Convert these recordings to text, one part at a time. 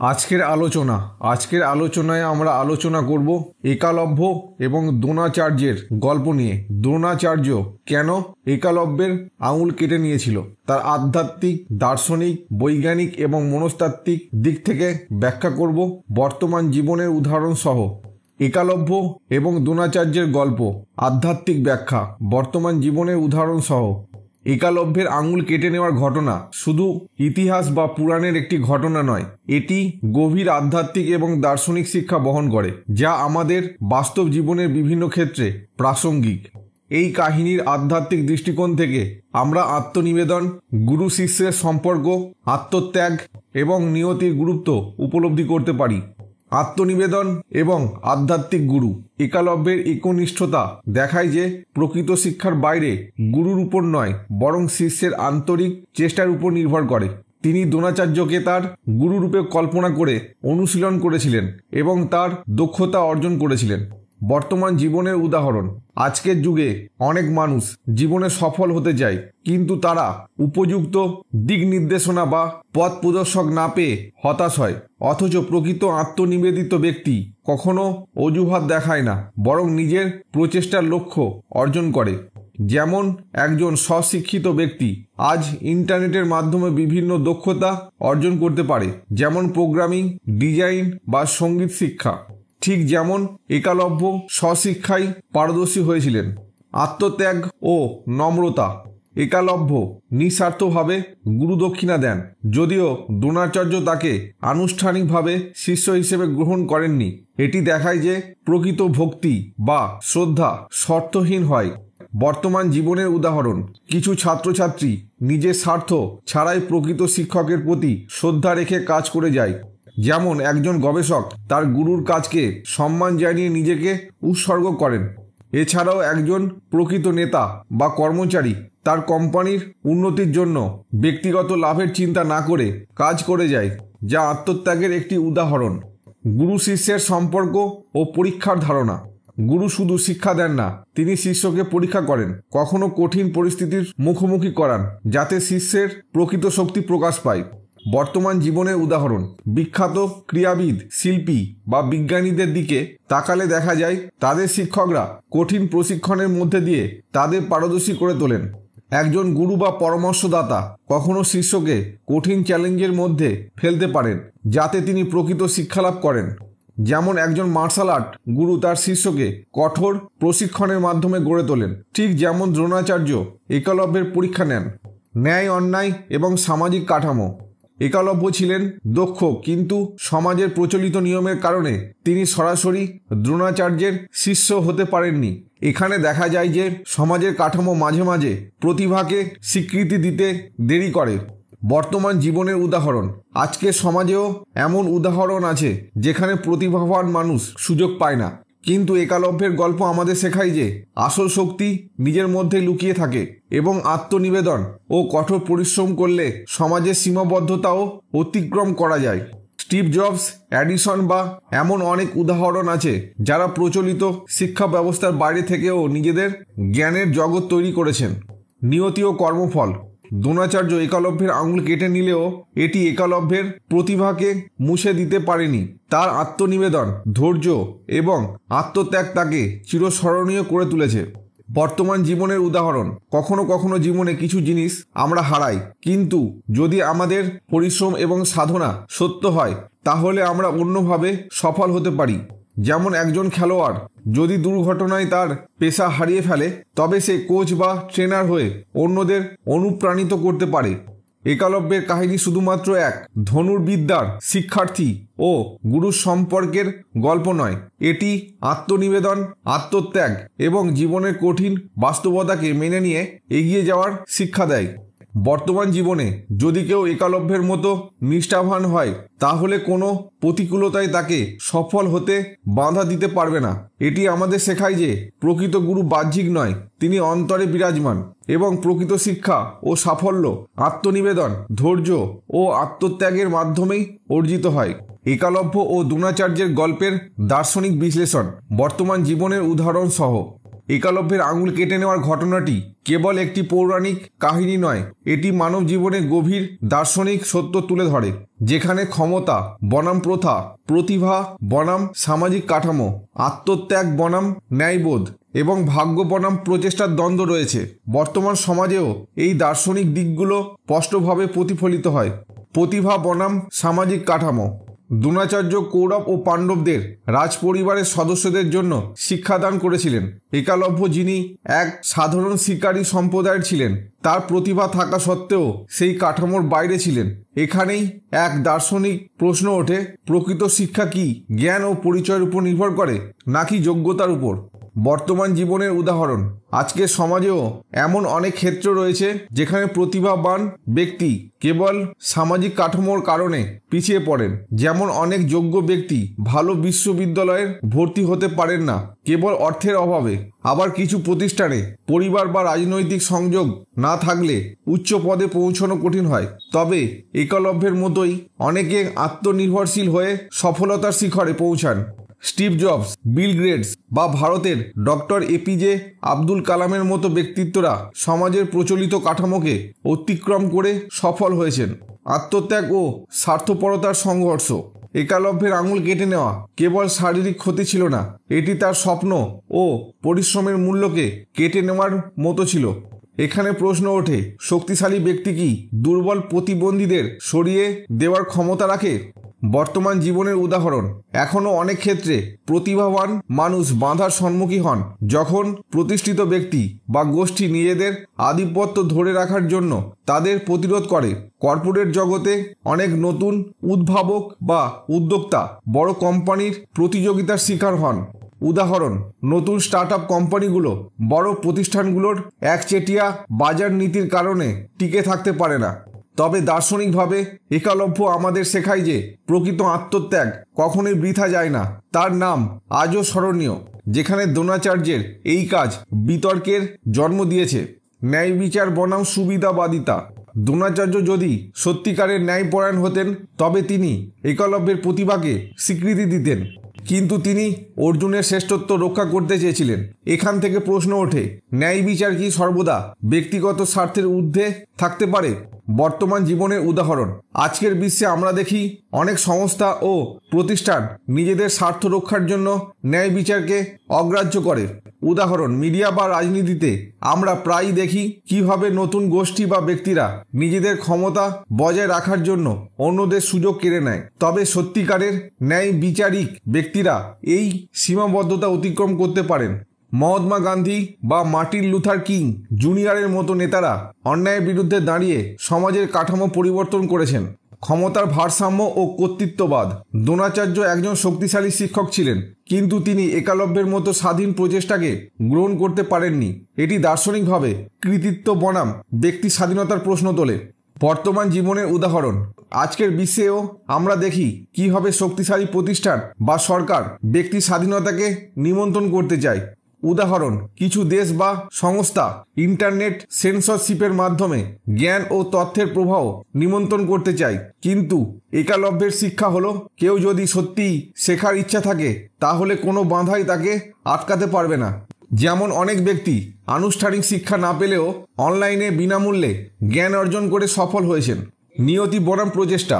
আজকের আলোচনায় আমরা আলোচনা করব একলব্য এবং দ্রোণাচার্যের গল্প নিয়ে। দ্রোণাচার্য কেন একলব্যের আঙুল কেটে নিয়েছিল, তার আধ্যাত্মিক, দার্শনিক, বৈজ্ঞানিক এবং মনস্তাত্ত্বিক দিক থেকে ব্যাখ্যা করব বর্তমান জীবনের উদাহরণ সহ। একলব্য এবং দ্রোণাচার্যের গল্প, আধ্যাত্মিক ব্যাখ্যা, বর্তমান জীবনের উদাহরণ সহ। একলব্যের আঙুল কেটে নেওয়ার ঘটনা শুধু ইতিহাস বা পুরাণের একটি ঘটনা নয়, এটি গভীর আধ্যাত্মিক এবং দার্শনিক শিক্ষা বহন করে, যা আমাদের বাস্তব জীবনের বিভিন্ন ক্ষেত্রে প্রাসঙ্গিক। এই কাহিনীর আধ্যাত্মিক দৃষ্টিকোণ থেকে আমরা আত্মনিবেদন, গুরু শিষ্যের সম্পর্ক, আত্মত্যাগ এবং নিয়তির গুরুত্ব উপলব্ধি করতে পারি। আত্মনিবেদন এবং আধ্যাত্মিক গুরু। একলব্যের একনিষ্ঠতা দেখায় যে প্রকৃত শিক্ষার বাইরে গুরুর উপর নয়, বরং শিষ্যের আন্তরিক চেষ্টার উপর নির্ভর করে। তিনি দ্রোণাচার্যকে তার গুরুরূপে কল্পনা করে অনুশীলন করেছিলেন এবং তার দক্ষতা অর্জন করেছিলেন। বর্তমান জীবনের উদাহরণ। আজকের যুগে অনেক মানুষ জীবনে সফল হতে চায়, কিন্তু তারা উপযুক্ত দিক নির্দেশনা বা পথ প্রদর্শক না পেয়ে হতাশ হয়। অথচ প্রকৃত আত্মনিবেদিত ব্যক্তি কখনো অজুহাত দেখায় না, বরং নিজের প্রচেষ্টার লক্ষ্য অর্জন করে। যেমন একজন স্বশিক্ষিত ব্যক্তি আজ ইন্টারনেটের মাধ্যমে বিভিন্ন দক্ষতা অর্জন করতে পারে, যেমন প্রোগ্রামিং, ডিজাইন বা সঙ্গীত শিক্ষা। ঠিক যেমন একলব্য স্বশিক্ষায় পারদর্শী হয়েছিলেন। আত্মত্যাগ ও নম্রতা। একলব্য নিঃস্বার্থভাবে গুরুদক্ষিণা দেন, যদিও দ্রোণাচার্য তাকে আনুষ্ঠানিকভাবে শিষ্য হিসেবে গ্রহণ করেননি। এটি দেখায় যে প্রকৃত ভক্তি বা শ্রদ্ধা শর্তহীন হয়। বর্তমান জীবনের উদাহরণ। কিছু ছাত্রছাত্রী নিজের স্বার্থ ছাড়াই প্রকৃত শিক্ষকের প্রতি শ্রদ্ধা রেখে কাজ করে যায়। যেমন একজন গবেষক তার গুরুর কাজকে সম্মান জানিয়ে নিজেকে উৎসর্গ করেন। এছাড়াও একজন প্রকৃত নেতা বা কর্মচারী তার কোম্পানির উন্নতির জন্য ব্যক্তিগত লাভের চিন্তা না করে কাজ করে যায়, যা আত্মত্যাগের একটি উদাহরণ। গুরু শিষ্যের সম্পর্ক ও পরীক্ষার ধারণা। গুরু শুধু শিক্ষা দেন না, তিনি শিষ্যকে পরীক্ষা করেন, কখনো কঠিন পরিস্থিতির মুখোমুখি করান, যাতে শিষ্যের প্রকৃত শক্তি প্রকাশ পায়। বর্তমান জীবনের উদাহরণ। বিখ্যাত ক্রীড়াবিদ, শিল্পী বা বিজ্ঞানীদের দিকে তাকালে দেখা যায় তাদের শিক্ষকরা কঠিন প্রশিক্ষণের মধ্যে দিয়ে তাদের পারদর্শী করে তোলেন। একজন গুরু বা পরামর্শদাতা কখনো শিষ্যকে কঠিন চ্যালেঞ্জের মধ্যে ফেলতে পারেন, যাতে তিনি প্রকৃত শিক্ষালাভ করেন। যেমন একজন মার্শাল আর্ট গুরু তার শিষ্যকে কঠোর প্রশিক্ষণের মাধ্যমে গড়ে তোলেন। ঠিক যেমন দ্রোণাচার্য একলব্যের পরীক্ষা নেন। ন্যায়, অন্যায় এবং সামাজিক কাঠামো। একলব্য ছিলেন দক্ষ, কিন্তু সমাজের প্রচলিত নিয়মের কারণে তিনি সরাসরি দ্রোণাচার্যের শিষ্য হতে পারেননি। এখানে দেখা যায় যে সমাজের কাঠামো মাঝে মাঝে প্রতিভাকে স্বীকৃতি দিতে দেরি করে। বর্তমান জীবনের উদাহরণ। আজকের সমাজেও এমন উদাহরণ আছে যেখানে প্রতিভাবান মানুষ সুযোগ পায় না, কিন্তু একলব্যের গল্প আমাদের শেখায় যে আসল শক্তি নিজের মধ্যে লুকিয়ে থাকে এবং আত্মনিবেদন ও কঠোর পরিশ্রম করলে সমাজের সীমাবদ্ধতাও অতিক্রম করা যায়। স্টিভ জবস, এডিসন বা এমন অনেক উদাহরণ আছে যারা প্রচলিত শিক্ষা ব্যবস্থার বাইরে থেকেও নিজেদের জ্ঞানের জগৎ তৈরি করেছেন। নিয়তি ও কর্মফল। দ্রোণাচার্য একলব্যের আঙুল কেটে নিলেও এটি একলব্যের প্রতিভাকে মুছে দিতে পারেনি। তার আত্মনিবেদন, ধৈর্য এবং আত্মত্যাগ তাকে চিরস্মরণীয় করে তুলেছে। বর্তমান জীবনের উদাহরণ। কখনো কখনো জীবনে কিছু জিনিস আমরা হারাই, কিন্তু যদি আমাদের পরিশ্রম এবং সাধনা সত্য হয়, তাহলে আমরা অন্যভাবে সফল হতে পারি। যেমন একজন খেলোয়াড় যদি দুর্ঘটনায় তার পেশা হারিয়ে ফেলে, তবে সে কোচ বা ট্রেনার হয়ে অন্যদের অনুপ্রাণিত করতে পারে। একলব্যের কাহিনী শুধুমাত্র এক ধনুর্বিদ্যার শিক্ষার্থী ও গুরুর সম্পর্কের গল্প নয়, এটি আত্মনিবেদন, আত্মত্যাগ এবং জীবনের কঠিন বাস্তবতাকে মেনে নিয়ে এগিয়ে যাওয়ার শিক্ষা দেয়। বর্তমান জীবনে যদি কেউ একলব্যের মতো নিষ্ঠাবান হয়, তাহলে কোনো প্রতিকূলতায় তাকে সফল হতে বাধা দিতে পারবে না। এটি আমাদের শেখায় যে প্রকৃত গুরু বাহ্যিক নয়, তিনি অন্তরে বিরাজমান এবং প্রকৃত শিক্ষা ও সাফল্য আত্মনিবেদন, ধৈর্য ও আত্মত্যাগের মাধ্যমেই অর্জিত হয়। একলব্য ও দ্রোণাচার্যের গল্পের দার্শনিক বিশ্লেষণ। বর্তমান জীবনের উদাহরণ সহ। একলব্যের আঙুল কেটে নেওয়ার ঘটনাটি কেবল একটি পৌরাণিক কাহিনী নয়, এটি মানব জীবনে গভীর দার্শনিক সত্য তুলে ধরে, যেখানে ক্ষমতা বনাম প্রথা, প্রতিভা বনাম সামাজিক কাঠামো, আত্মত্যাগ বনাম ন্যায়বোধ এবং ভাগ্য বনাম প্রচেষ্টার দ্বন্দ্ব রয়েছে। বর্তমান সমাজেও এই দার্শনিক দিকগুলো স্পষ্টভাবে প্রতিফলিত হয়। প্রতিভা বনাম সামাজিক কাঠামো। দ্রোণাচার্য কৌরব ও পাণ্ডবদের রাজপরিবারের সদস্যদের জন্য শিক্ষাদান করেছিলেন। একলব্য, যিনি এক সাধারণ শিকারী সম্প্রদায়ের ছিলেন, তার প্রতিভা থাকা সত্ত্বেও সেই কাঠামোর বাইরে ছিলেন। এখানেই এক দার্শনিক প্রশ্ন ওঠে, প্রকৃত শিক্ষা কি জ্ঞান ও পরিচয়ের উপর নির্ভর করে, নাকি যোগ্যতার উপর? বর্তমান জীবনের উদাহরণ। আজকের সমাজেও এমন অনেক ক্ষেত্র রয়েছে যেখানে প্রতিভাবান ব্যক্তি কেবল সামাজিক কাঠামোর কারণে পিছিয়ে পড়েন। যেমন অনেক যোগ্য ব্যক্তি ভালো বিশ্ববিদ্যালয়ে ভর্তি হতে পারেন না কেবল অর্থের অভাবে। আবার কিছু প্রতিষ্ঠানে পরিবার বা রাজনৈতিক সংযোগ না থাকলে উচ্চ পদে পৌঁছানো কঠিন হয়। তবে একলব্যের মতোই অনেকে আত্মনির্ভরশীল হয়ে সফলতার শিখরে পৌঁছান। স্টিভ জবস, বিল গেটস বা ভারতের ডক্টর এপিজে আব্দুল কালামের মতো ব্যক্তিত্বরা সমাজের প্রচলিত কাঠামোকে অতিক্রম করে সফল হয়েছেন। আত্মত্যাগ ও স্বার্থপরতার সংঘর্ষ। একলব্যের আঙুল কেটে নেওয়া কেবল শারীরিক ক্ষতি ছিল না, এটি তার স্বপ্ন ও পরিশ্রমের মূল্যকে কেটে নেওয়ার মতো ছিল। এখানে প্রশ্ন ওঠে, শক্তিশালী ব্যক্তি কি দুর্বল প্রতিবন্ধীদের সরিয়ে দেওয়ার ক্ষমতা রাখে? বর্তমান জীবনের উদাহরণ। এখনও অনেক ক্ষেত্রে প্রতিভাবান মানুষ বাধার সম্মুখীন হন যখন প্রতিষ্ঠিত ব্যক্তি বা গোষ্ঠী নিজেদের আধিপত্য ধরে রাখার জন্য তাদের প্রতিরোধ করে। কর্পোরেট জগতে অনেক নতুন উদ্ভাবক বা উদ্যোক্তা বড় কোম্পানির প্রতিযোগিতার শিকার হন। উদাহরণ, নতুন স্টার্টআপ কোম্পানিগুলো বড় প্রতিষ্ঠানগুলোর একচেটিয়া বাজার নীতির কারণে টিকে থাকতে পারে না। তবে দার্শনিকভাবে একলব্য আমাদের শেখায় যে প্রকৃত আত্মত্যাগ কখনোই বৃথা যায় না। তার নাম আজও স্মরণীয়। যেখানে দ্রোণাচার্যের এই কাজ বিতর্কের জন্ম দিয়েছে। ন্যায় বিচার বনাম সুবিধাবাদিতা। দ্রোণাচার্য যদি সত্যিকারের ন্যায়পরায়ণ হতেন তবে তিনি একলব্যের প্রতিভাকে স্বীকৃতি দিতেন, কিন্তু তিনি অর্জুনের শ্রেষ্ঠত্ব রক্ষা করতে চেয়েছিলেন। এখান থেকে প্রশ্ন ওঠে, ন্যায় বিচার কি সর্বদা ব্যক্তিগত স্বার্থের ঊর্ধ্বে থাকতে পারে? বর্তমান জীবনের উদাহরণ। আজকের বিশ্বে আমরা দেখি অনেক সংস্থা ও প্রতিষ্ঠান নিজেদের স্বার্থ রক্ষার জন্য ন্যায় বিচারকে অগ্রাহ্য করে। উদাহরণ, মিডিয়া বা রাজনীতিতে আমরা প্রায়ই দেখি কিভাবে নতুন গোষ্ঠী বা ব্যক্তিরা নিজেদের ক্ষমতা বজায় রাখার জন্য অন্যদের সুযোগ কেড়ে নেয়। তবে সত্যিকারের ন্যায় বিচারিক ব্যক্তিরা এই সীমাবদ্ধতা অতিক্রম করতে পারেন। মহাত্মা গান্ধী বা মার্টিন লুথার কিং জুনিয়রের মতো নেতারা অন্যায়ের বিরুদ্ধে দাঁড়িয়ে সমাজের কাঠামো পরিবর্তন করেছেন। ক্ষমতার ভারসাম্য ও কর্তৃত্ববাদ। দ্রোণাচার্য একজন শক্তিশালী শিক্ষক ছিলেন, কিন্তু তিনি একলব্যের মতো স্বাধীন প্রচেষ্টাকে গ্রহণ করতে পারেননি। এটি দার্শনিকভাবে কৃতিত্ব বনাম ব্যক্তি স্বাধীনতার প্রশ্ন তোলে। বর্তমান জীবনের উদাহরণ। আজকের বিশ্বেও আমরা দেখি কিভাবে শক্তিশালী প্রতিষ্ঠান বা সরকার ব্যক্তি স্বাধীনতাকে নিমন্ত্রণ করতে চায়। উদাহরণ, কিছু দেশ বা সংস্থা ইন্টারনেট সেন্সরশিপের মাধ্যমে জ্ঞান ও তথ্যের প্রবাহ নিমন্ত্রণ করতে চায়। কিন্তু একলব্যের শিক্ষা হলো, কেউ যদি সত্যিই শেখার ইচ্ছা থাকে তাহলে কোনো বাধাই তাকে আটকাতে পারবে না। যেমন অনেক ব্যক্তি আনুষ্ঠানিক শিক্ষা না পেলেও অনলাইনে বিনামূল্যে জ্ঞান অর্জন করে সফল হয়েছেন। নিয়তি বনাম প্রচেষ্টা।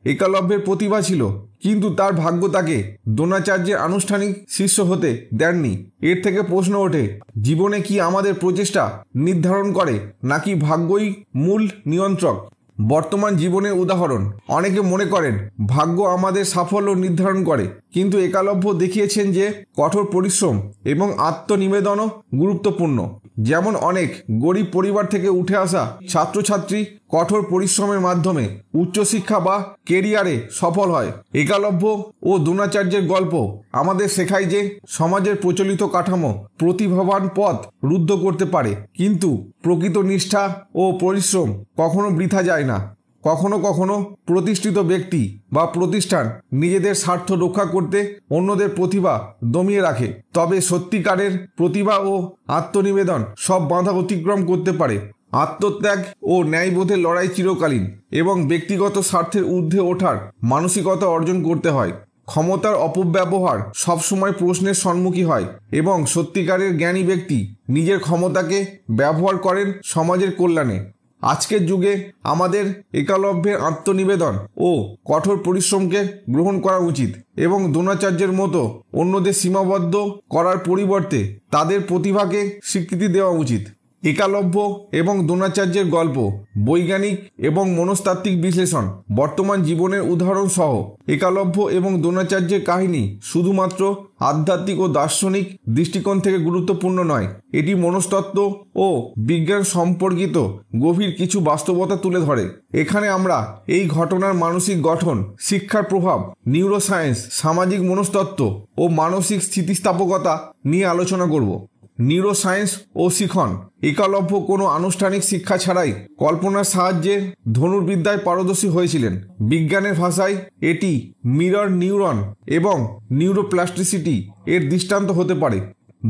একলব্যের প্রতিভা ছিল, কিন্তু তার ভাগ্য তাকে দ্রোণাচার্যের আনুষ্ঠানিক শিষ্য হতে দেননি। এর থেকে প্রশ্ন ওঠে, জীবনে কি আমাদের প্রচেষ্টা নির্ধারণ করে, নাকি ভাগ্যই মূল নিয়ন্ত্রক? বর্তমান জীবনের উদাহরণ। অনেকে মনে করেন ভাগ্য আমাদের সাফল্য নির্ধারণ করে, কিন্তু একলব্য দেখিয়েছেন যে কঠোর পরিশ্রম এবং আত্মনিবেদনও গুরুত্বপূর্ণ। যেমন অনেক গরিব পরিবার থেকে উঠে আসা ছাত্রছাত্রী কঠোর পরিশ্রমের মাধ্যমে উচ্চশিক্ষা বা কেরিয়ারে সফল হয়। একলব্য ও দ্রোণাচার্যের গল্প আমাদের শেখায় যে সমাজের প্রচলিত কাঠামো প্রতিভাবান পথ রুদ্ধ করতে পারে, কিন্তু প্রকৃত নিষ্ঠা ও পরিশ্রম কখনো বৃথা যায় না। কখনো কখনো প্রতিষ্ঠিত ব্যক্তি বা প্রতিষ্ঠান নিজেদের স্বার্থ রক্ষা করতে অন্যদের প্রতিভা দমিয়ে রাখে। তবে সত্যিকারের প্রতিভা ও আত্মনিবেদন সব বাধা অতিক্রম করতে পারে। আত্মত্যাগ ও ন্যায়বোধের লড়াই চিরকালীন এবং ব্যক্তিগত স্বার্থের ঊর্ধ্বে ওঠার মানসিকতা অর্জন করতে হয়। ক্ষমতার অপব্যবহার সবসময় প্রশ্নের সম্মুখীন হয় এবং সত্যিকারের জ্ঞানী ব্যক্তি নিজের ক্ষমতাকে ব্যবহার করেন সমাজের কল্যাণে। আজকের যুগে আমাদের একলব্যের আত্মনিবেদন ও কঠোর পরিশ্রমকে গ্রহণ করা উচিত এবং দ্রোণাচার্যের মতো অন্যদের সীমাবদ্ধ করার পরিবর্তে তাদের প্রতিভাকে স্বীকৃতি দেওয়া উচিত। একলব্য এবং দ্রোণাচার্যের গল্প, বৈজ্ঞানিক এবং মনস্তাত্ত্বিক বিশ্লেষণ, বর্তমান জীবনের উদাহরণ সহ একলব্য এবং দ্রোণাচার্যের কাহিনী শুধুমাত্র আধ্যাত্মিক ও দার্শনিক দৃষ্টিকোণ থেকে গুরুত্বপূর্ণ নয়, এটি মনস্তত্ত্ব ও বিজ্ঞান সম্পর্কিত গভীর কিছু বাস্তবতা তুলে ধরে। এখানে আমরা এই ঘটনার মানসিক গঠন, শিক্ষার প্রভাব, নিউরোসায়েন্স, সামাজিক মনস্তত্ত্ব ও মানসিক স্থিতিস্থাপকতা নিয়ে আলোচনা করব। নিউরোসায়েন্স ও শিখন। একলব্য কোনো আনুষ্ঠানিক শিক্ষা ছাড়াই কল্পনার সাহায্যে ধনুর্বিদ্যায় পারদর্শী হয়েছিলেন। বিজ্ঞানের ভাষায় এটি মিরর নিউরন এবং নিউরোপ্লাস্টিসিটি এর দৃষ্টান্ত হতে পারে।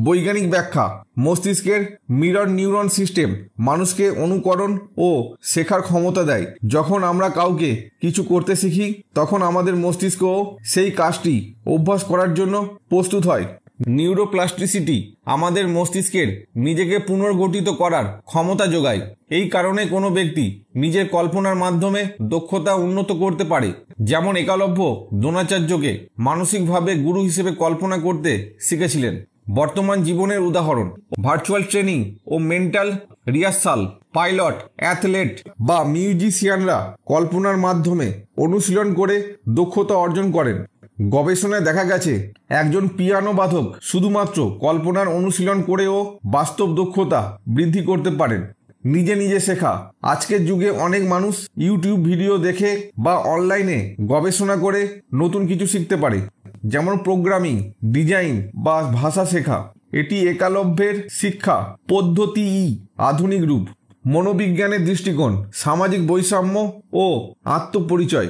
বৈজ্ঞানিক ব্যাখ্যা, মস্তিষ্কের মিরর নিউরন সিস্টেম মানুষকে অনুকরণ ও শেখার ক্ষমতা দেয়। যখন আমরা কাউকে কিছু করতে শিখি তখন আমাদের মস্তিষ্কও সেই কাজটি অভ্যাস করার জন্য প্রস্তুত হয়। নিউরোপ্লাস্টিসিটি আমাদের মস্তিষ্কের নিজেকে পুনর্গঠিত করার ক্ষমতা যোগায়। এই কারণে কোনো ব্যক্তি নিজের কল্পনার মাধ্যমে দক্ষতা উন্নত করতে পারে। যেমন একলব্য দ্রোণাচার্যকে মানসিকভাবে গুরু হিসেবে কল্পনা করতে শিখেছিলেন। বর্তমান জীবনের উদাহরণ, ভার্চুয়াল ট্রেনিং ও মেন্টাল রিহার্সাল। পাইলট, অ্যাথলেট বা মিউজিশিয়ানরা কল্পনার মাধ্যমে অনুশীলন করে দক্ষতা অর্জন করেন। গবেষণায় দেখা গেছে একজন পিয়ানো বাদক শুধুমাত্র কল্পনার অনুশীলন করেও বাস্তব দক্ষতা বৃদ্ধি করতে পারেন। নিজে নিজে শেখা। আজকের যুগে অনেক মানুষ ইউটিউব ভিডিও দেখে বা অনলাইনে গবেষণা করে নতুন কিছু শিখতে পারে, যেমন প্রোগ্রামিং, ডিজাইন বা ভাষা শেখা। এটি একলব্যের শিক্ষা পদ্ধতি আধুনিক রূপ। মনোবিজ্ঞানের দৃষ্টিকোণ, সামাজিক বৈষম্য ও আত্মপরিচয়।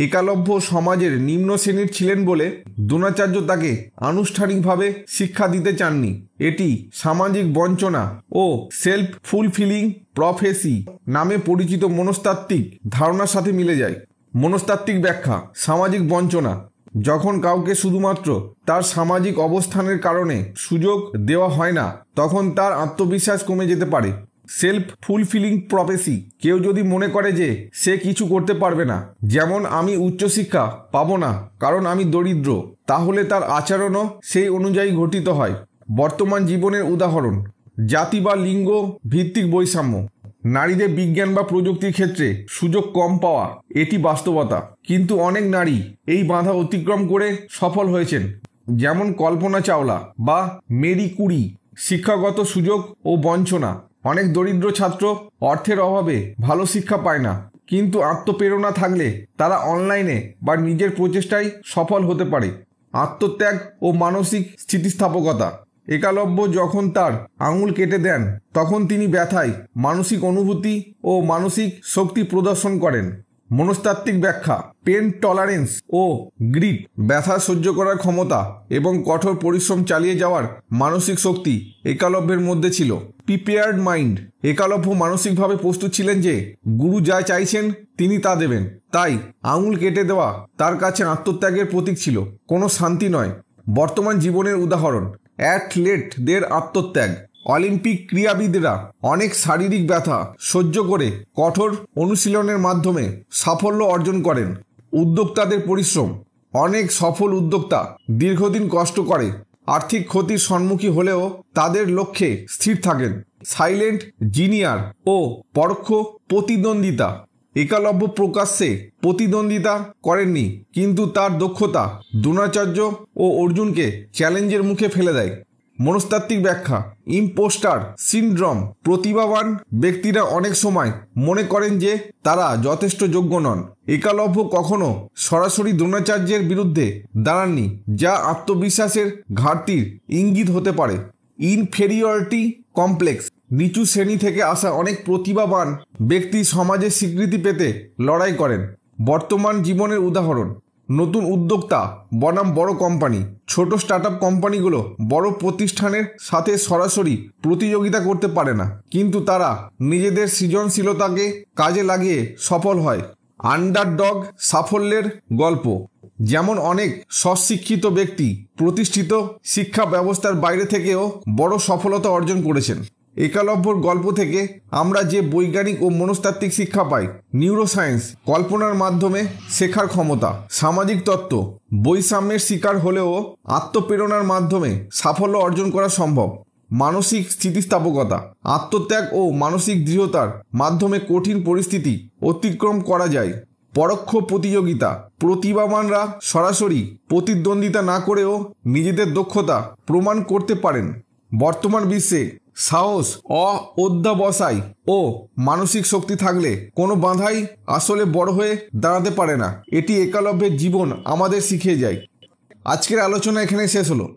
একলব্য সমাজের নিম্ন শ্রেণীর ছিলেন বলে দ্রোণাচার্য তাকে আনুষ্ঠানিকভাবে শিক্ষা দিতে চাননি। এটি সামাজিক বঞ্চনা ও সেলফ ফুলফিলিং প্রফেসি নামে পরিচিত মনস্তাত্ত্বিক ধারণার সাথে মিলে যায়। মনস্তাত্ত্বিক ব্যাখ্যা, সামাজিক বঞ্চনা। যখন কাউকে শুধুমাত্র তার সামাজিক অবস্থানের কারণে সুযোগ দেওয়া হয় না তখন তার আত্মবিশ্বাস কমে যেতে পারে। সেলফ ফুলফিলিং প্রফেসি, কেউ যদি মনে করে যে সে কিছু করতে পারবে না, যেমন আমি উচ্চশিক্ষা পাবো না কারণ আমি দরিদ্র, তাহলে তার আচরণও সেই অনুযায়ী গঠিত হয়। বর্তমান জীবনের উদাহরণ, জাতি বা লিঙ্গ ভিত্তিক বৈষম্য। নারীদের বিজ্ঞান বা প্রযুক্তির ক্ষেত্রে সুযোগ কম পাওয়া, এটি বাস্তবতা। কিন্তু অনেক নারী এই বাধা অতিক্রম করে সফল হয়েছেন, যেমন কল্পনা চাওলা বা মেরি কুরি। শিক্ষাগত সুযোগ ও বঞ্চনা। অনেক দরিদ্র ছাত্র অর্থের অভাবে ভালো শিক্ষা পায় না, কিন্তু আত্মপ্রেরণা থাকলে তারা অনলাইনে বা নিজের প্রচেষ্টায় সফল হতে পারে। আত্মত্যাগ ও মানসিক স্থিতিস্থাপকতা। একলব্য যখন তার আঙুল কেটে দেন তখন তিনি ব্যথায় মানসিক অনুভূতি ও মানসিক শক্তি প্রদর্শন করেন। মনস্তাত্ত্বিক ব্যাখ্যা, পেন টলারেন্স ও গ্রিড। ব্যথা সহ্য করার ক্ষমতা এবং কঠোর পরিশ্রম চালিয়ে যাওয়ার মানসিক শক্তি একলব্যের মধ্যে ছিল। Prepared mind. একলব্য মানসিকভাবে প্রস্তুত ছিলেন যে গুরু যা চাইছেন তিনি তা দেবেন। তাই আঙুল কেটে দেওয়া তার কাছে আত্মত্যাগের প্রতীক ছিল, কোনো শান্তি নয়। বর্তমান জীবনের উদাহরণ, অ্যাথলেটদের আত্মত্যাগ। অলিম্পিক ক্রীড়াবিদরা অনেক শারীরিক ব্যথা সহ্য করে কঠোর অনুশীলনের মাধ্যমে সাফল্য অর্জন করেন। উদ্যোক্তাদের পরিশ্রম। অনেক সফল উদ্যোক্তা দীর্ঘদিন কষ্ট করে আর্থিক ক্ষতির সম্মুখীন হলেও তাদের লক্ষ্যে স্থির থাকেন। সাইলেন্ট জিনিয়ার ও পরোক্ষ প্রতিদ্বন্দ্বিতা। একলব্য প্রকাশ্যে প্রতিদ্বন্দ্বিতা করেননি, কিন্তু তার দক্ষতা দ্রোণাচার্য ও অর্জুনকে চ্যালেঞ্জের মুখে ফেলে দেয়। মনস্তাত্ত্বিক ব্যাখ্যা, ইম্পোস্টার সিনড্রোম। প্রতিভাবান ব্যক্তিরা অনেক সময় মনে করেন যে তারা যথেষ্ট যোগ্য নন। একলব্য কখনো সরাসরি দ্রোণাচার্যের বিরুদ্ধে দাঁড়াননি, যা আত্মবিশ্বাসের ঘাটতির ইঙ্গিত হতে পারে। Inferiority complex. নিচু শ্রেণী থেকে আসা অনেক প্রতিভাবান ব্যক্তি সমাজে স্বীকৃতি পেতে লড়াই করেন। বর্তমান জীবনের উদাহরণ, নতুন উদ্যোক্তা বনাম বড় কোম্পানি। ছোট স্টার্টআপ কোম্পানিগুলো বড় প্রতিষ্ঠানের সাথে সরাসরি প্রতিযোগিতা করতে পারে না, কিন্তু তারা নিজেদের সৃজনশীলতাকে কাজে লাগিয়ে সফল হয়। আন্ডারডগ সাফল্যের গল্প। যেমন অনেক স্বশিক্ষিত ব্যক্তি প্রতিষ্ঠিত শিক্ষা ব্যবস্থার বাইরে থেকেও বড় সফলতা অর্জন করেছেন। একলব্যর গল্প থেকে আমরা যে বৈজ্ঞানিক ও মনস্তাত্ত্বিক শিক্ষা পাই, নিউরোসায়েন্স, কল্পনার মাধ্যমে শেখার ক্ষমতা, সামাজিক তত্ত্ব, বৈষম্যের শিকার হলেও আত্মপ্রেরণার মাধ্যমে সাফল্য অর্জন করা সম্ভব, মানসিক স্থিতিস্থাপকতা, আত্মত্যাগ ও মানসিক দৃঢ়তার মাধ্যমে কঠিন পরিস্থিতি অতিক্রম করা যায়, পরোক্ষ প্রতিযোগিতা, প্রতিভাবানরা সরাসরি প্রতিদ্বন্দ্বিতা না করেও নিজেদের দক্ষতা প্রমাণ করতে পারেন। বর্তমান বিশ্বে সাহস, অধ্যবসায় ও মানসিক শক্তি থাকলে কোনো বাধাই আসলে বড় হয়ে দাঁড়াতে পারে না। এটি একলব্যের জীবন আমাদের শিখিয়ে যায়। আজকের আলোচনা এখানে শেষ হলো।